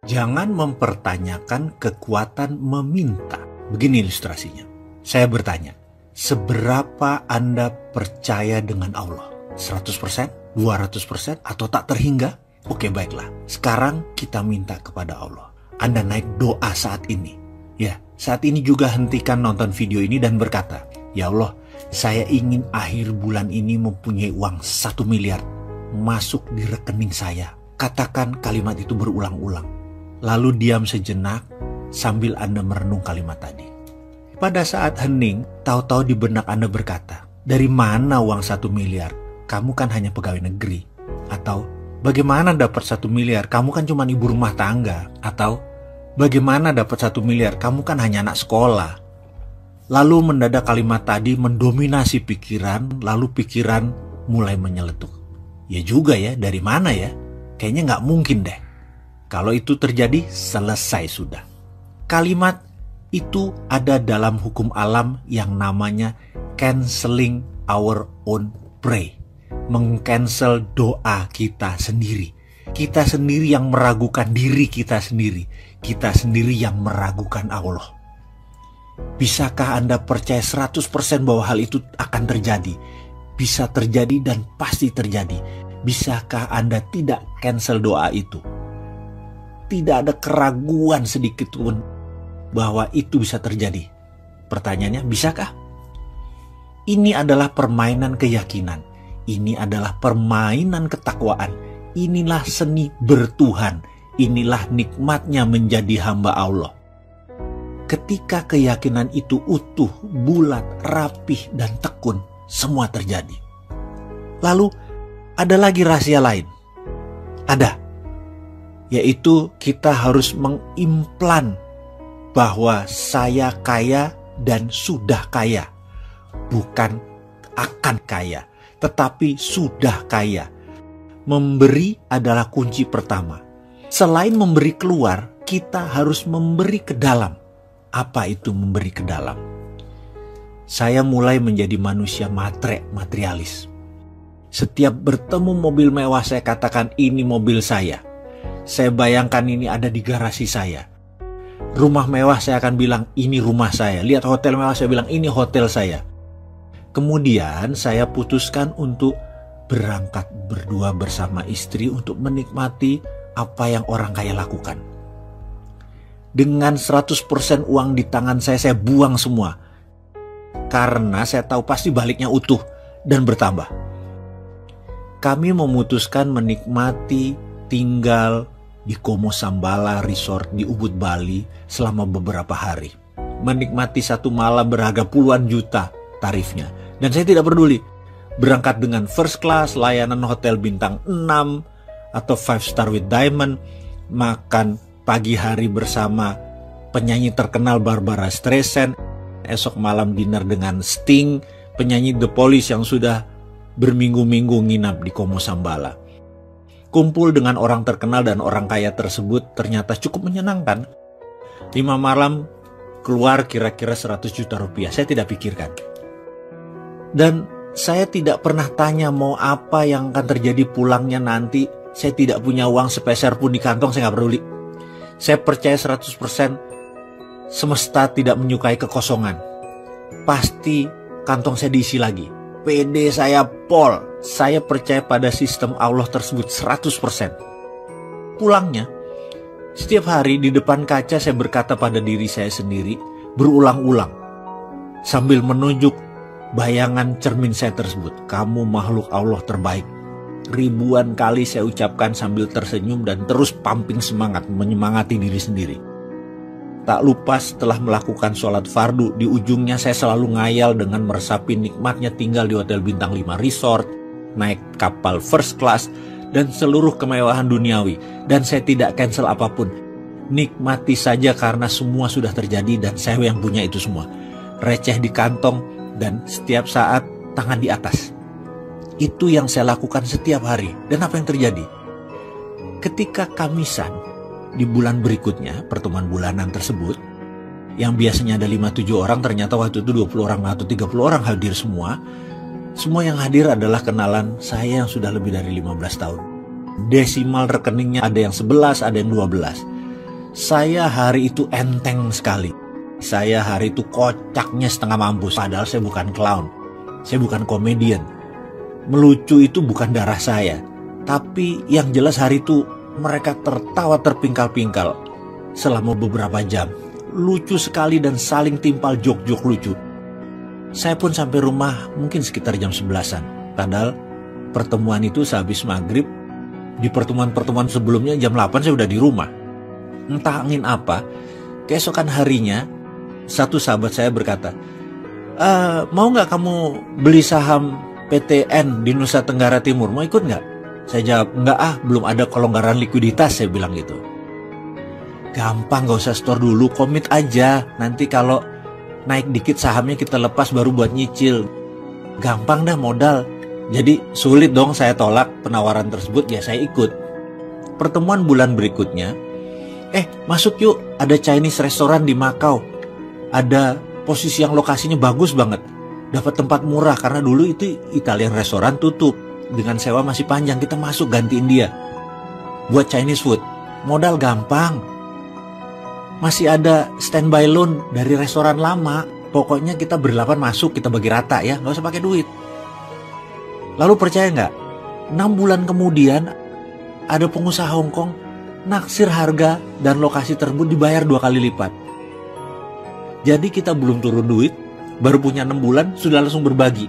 Jangan mempertanyakan kekuatan meminta. Begini ilustrasinya. Saya bertanya, seberapa Anda percaya dengan Allah? 100%, 200%, atau tak terhingga? Oke, baiklah. Sekarang kita minta kepada Allah. Anda naik doa saat ini. Ya, saat ini juga hentikan nonton video ini dan berkata, ya Allah, saya ingin akhir bulan ini mempunyai uang 1 miliar masuk di rekening saya. Katakan kalimat itu berulang-ulang. Lalu diam sejenak sambil Anda merenung kalimat tadi. Pada saat hening, tahu-tahu di benak Anda berkata, dari mana uang 1 miliar? Kamu kan hanya pegawai negeri. Atau, bagaimana dapat 1 miliar? Kamu kan cuma ibu rumah tangga. Atau, bagaimana dapat 1 miliar? Kamu kan hanya anak sekolah. Lalu mendadak kalimat tadi mendominasi pikiran, lalu pikiran mulai menyeletuk. Ya juga ya, dari mana ya? Kayaknya nggak mungkin deh. Kalau itu terjadi, selesai sudah. Kalimat itu ada dalam hukum alam yang namanya canceling our own pray. Meng-cancel doa kita sendiri. Kita sendiri yang meragukan diri kita sendiri. Kita sendiri yang meragukan Allah. Bisakah Anda percaya 100% bahwa hal itu akan terjadi? Bisa terjadi dan pasti terjadi. Bisakah Anda tidak cancel doa itu? Tidak ada keraguan sedikit pun bahwa itu bisa terjadi. Pertanyaannya, bisakah? Ini adalah permainan keyakinan. Ini adalah permainan ketakwaan. Inilah seni bertuhan. Inilah nikmatnya menjadi hamba Allah. Ketika keyakinan itu utuh, bulat, rapih, dan tekun, semua terjadi. Lalu, ada lagi rahasia lain. Ada. Yaitu kita harus mengimplan bahwa saya kaya dan sudah kaya. Bukan akan kaya, tetapi sudah kaya. Memberi adalah kunci pertama. Selain memberi keluar, kita harus memberi ke dalam. Apa itu memberi ke dalam? Saya mulai menjadi manusia materialis. Setiap bertemu mobil mewah saya katakan ini mobil saya. Saya bayangkan ini ada di garasi saya. Rumah mewah saya akan bilang ini rumah saya. Lihat hotel mewah saya bilang ini hotel saya. Kemudian saya putuskan untuk berangkat berdua bersama istri untuk menikmati apa yang orang kaya lakukan. Dengan 100% uang di tangan saya buang semua. Karena saya tahu pasti baliknya utuh dan bertambah. Kami memutuskan menikmati tinggal di Como Sambala Resort di Ubud, Bali selama beberapa hari. Menikmati satu malam berharga puluhan juta tarifnya. Dan saya tidak peduli. Berangkat dengan first class, layanan hotel bintang 6 atau 5 star with diamond, makan pagi hari bersama penyanyi terkenal Barbara Streisand, esok malam dinner dengan Sting, penyanyi The Police yang sudah berminggu-minggu nginap di Como Sambala. Kumpul dengan orang terkenal dan orang kaya tersebut ternyata cukup menyenangkan. 5 malam keluar kira-kira 100 juta rupiah, saya tidak pikirkan. Dan saya tidak pernah tanya mau apa yang akan terjadi pulangnya nanti. Saya tidak punya uang sepeser pun di kantong, saya nggak peduli. Saya percaya 100% semesta tidak menyukai kekosongan. Pasti kantong saya diisi lagi. PD saya pol. Saya percaya pada sistem Allah tersebut 100%. Pulangnya, setiap hari di depan kaca saya berkata pada diri saya sendiri berulang-ulang sambil menunjuk bayangan cermin saya tersebut. Kamu makhluk Allah terbaik. Ribuan kali saya ucapkan sambil tersenyum dan terus pumping semangat, menyemangati diri sendiri. Tak lupa setelah melakukan sholat fardu, di ujungnya saya selalu ngayal dengan meresapi nikmatnya tinggal di hotel bintang 5 resort, naik kapal first class, dan seluruh kemewahan duniawi. Dan saya tidak cancel apapun. Nikmati saja karena semua sudah terjadi dan saya yang punya itu semua. Receh di kantong dan setiap saat tangan di atas. Itu yang saya lakukan setiap hari. Dan apa yang terjadi? Ketika Kamisan, di bulan berikutnya, pertemuan bulanan tersebut, yang biasanya ada 5-7 orang, ternyata waktu itu 20 orang atau 30 orang hadir semua. Semua yang hadir adalah kenalan saya yang sudah lebih dari 15 tahun. Desimal rekeningnya ada yang 11, ada yang 12. Saya hari itu enteng sekali. Saya hari itu kocaknya setengah mampus. Padahal saya bukan clown. Saya bukan komedian. Melucu itu bukan darah saya. Tapi yang jelas hari itu mereka tertawa terpingkal-pingkal selama beberapa jam. Lucu sekali dan saling timpal jok-jok lucu. Saya pun sampai rumah mungkin sekitar jam 11-an. Padahal pertemuan itu sehabis maghrib. Di pertemuan-pertemuan sebelumnya jam 8 saya udah di rumah. Entah angin apa, keesokan harinya satu sahabat saya berkata, mau nggak kamu beli saham PTN di Nusa Tenggara Timur, mau ikut nggak? Saya jawab, nggak belum ada kelonggaran likuiditas, saya bilang gitu. Gampang, nggak usah store dulu, komit aja, nanti kalau naik dikit sahamnya kita lepas baru buat nyicil. Gampang dah modal. Jadi sulit dong saya tolak penawaran tersebut, ya saya ikut. Pertemuan bulan berikutnya, masuk yuk, ada Chinese restoran di Macau. Ada posisi yang lokasinya bagus banget. Dapat tempat murah karena dulu itu Italian restoran tutup. Dengan sewa masih panjang, kita masuk gantiin dia. Buat Chinese food, modal gampang. Masih ada standby loan dari restoran lama. Pokoknya kita berlapan masuk, kita bagi rata ya, nggak usah pakai duit. Lalu percaya nggak? 6 bulan kemudian ada pengusaha Hong Kong naksir harga dan lokasi tersebut dibayar 2 kali lipat. Jadi kita belum turun duit, baru punya 6 bulan sudah langsung berbagi.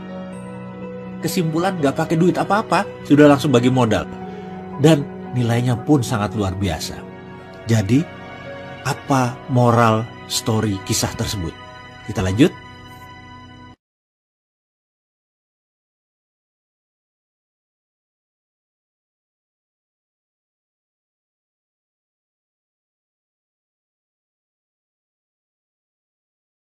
Kesimpulan gak pakai duit apa-apa, sudah langsung bagi modal. Dan nilainya pun sangat luar biasa. Jadi, apa moral story kisah tersebut? Kita lanjut.